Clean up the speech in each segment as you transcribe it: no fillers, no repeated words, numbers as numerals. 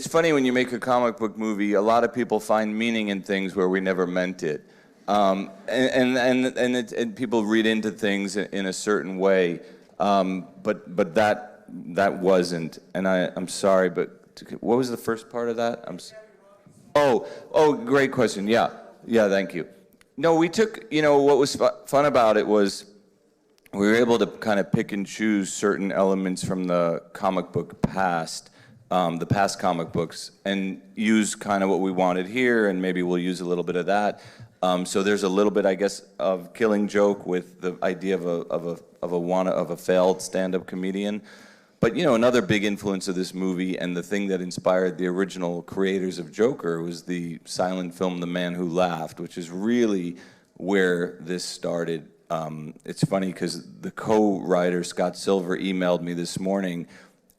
it's funny when you make a comic book movie, a lot of people find meaning in things where we never meant it. And people read into things in a certain way, but that wasn't. And I'm sorry, but what was the first part of that? Oh, great question. Yeah, thank you. No, we took, what was fun about it was we were able to kind of pick and choose certain elements from the comic book past, the past comic books, and use kind of what we wanted here, and maybe we'll use a little bit of that. So there's a little bit, I guess, of Killing Joke with the idea of a failed stand-up comedian. But another big influence of this movie, and the thing that inspired the original creators of Joker, was the silent film The Man Who Laughed, which is really where this started. It's funny because the co-writer, Scott Silver, emailed me this morning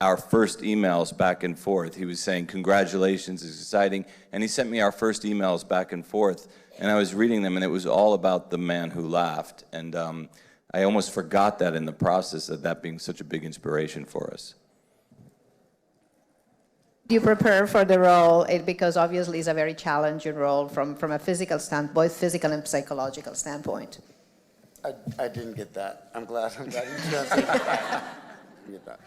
our first emails back and forth. He was saying, congratulations, it's exciting. And he sent me our first emails back and forth. And I was reading them, and it was all about The Man Who Laughed. And I almost forgot that in the process, that being such a big inspiration for us. You prepare for the role because obviously it's a very challenging role from a physical standpoint, both physical and psychological standpoint. I didn't get that. I'm glad you translated. Get that.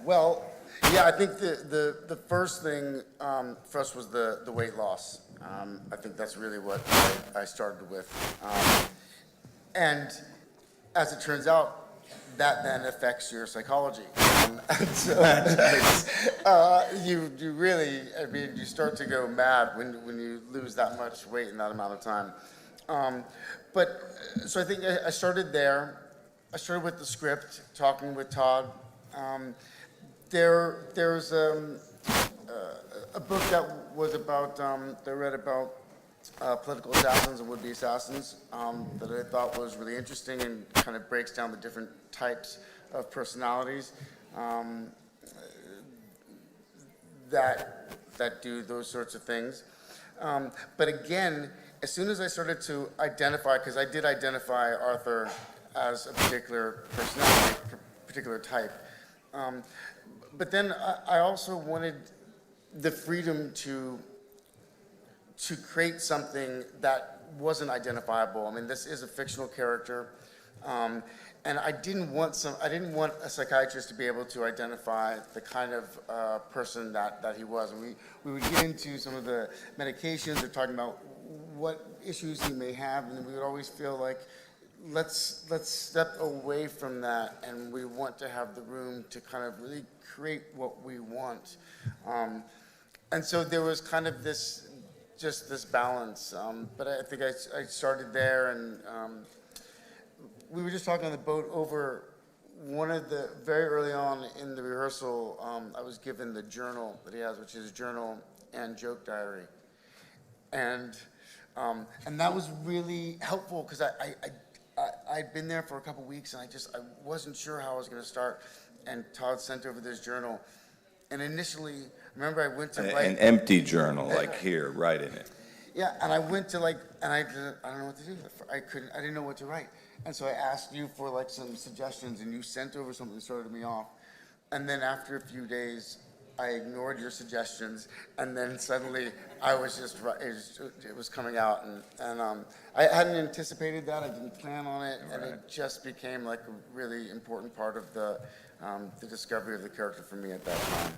Well, yeah, I think the first thing for us was the weight loss. I think that's really what I started with. And as it turns out, that then affects your psychology. And so, you really, you start to go mad when you lose that much weight in that amount of time. So I think I started there. I started with the script, talking with Todd. There's a book that was about, that I read about political assassins and would-be assassins that I thought was really interesting and kind of breaks down the different types of personalities that do those sorts of things. But again, as soon as I started to identify, because I did identify Arthur as a particular personality, particular type, but then I also wanted the freedom to create something that wasn't identifiable. I mean, this is a fictional character, and I didn't want a psychiatrist to be able to identify the kind of person that he was. And we would get into some of the medications or talking about what issues he may have, and we would always feel like, let's step away from that, and we want to have the room to kind of really create what we want. And so there was kind of this balance. But I think I started there, and we were just talking on the boat over one of the, very early on in the rehearsal, I was given the journal that he has, which is journal and joke diary. And that was really helpful because I'd been there for a couple weeks, and I wasn't sure how I was going to start. And Todd sent over this journal. And initially, remember I went to write... An empty journal, like here, write in it. Yeah, and I went to and I don't know what to do. I didn't know what to write. And so I asked you for some suggestions, and you sent over something that started me off. And then after a few days, I ignored your suggestions, and then suddenly I was just, it was coming out. And I hadn't anticipated that, I didn't plan on it, and it just became a really important part of the discovery of the character for me at that time.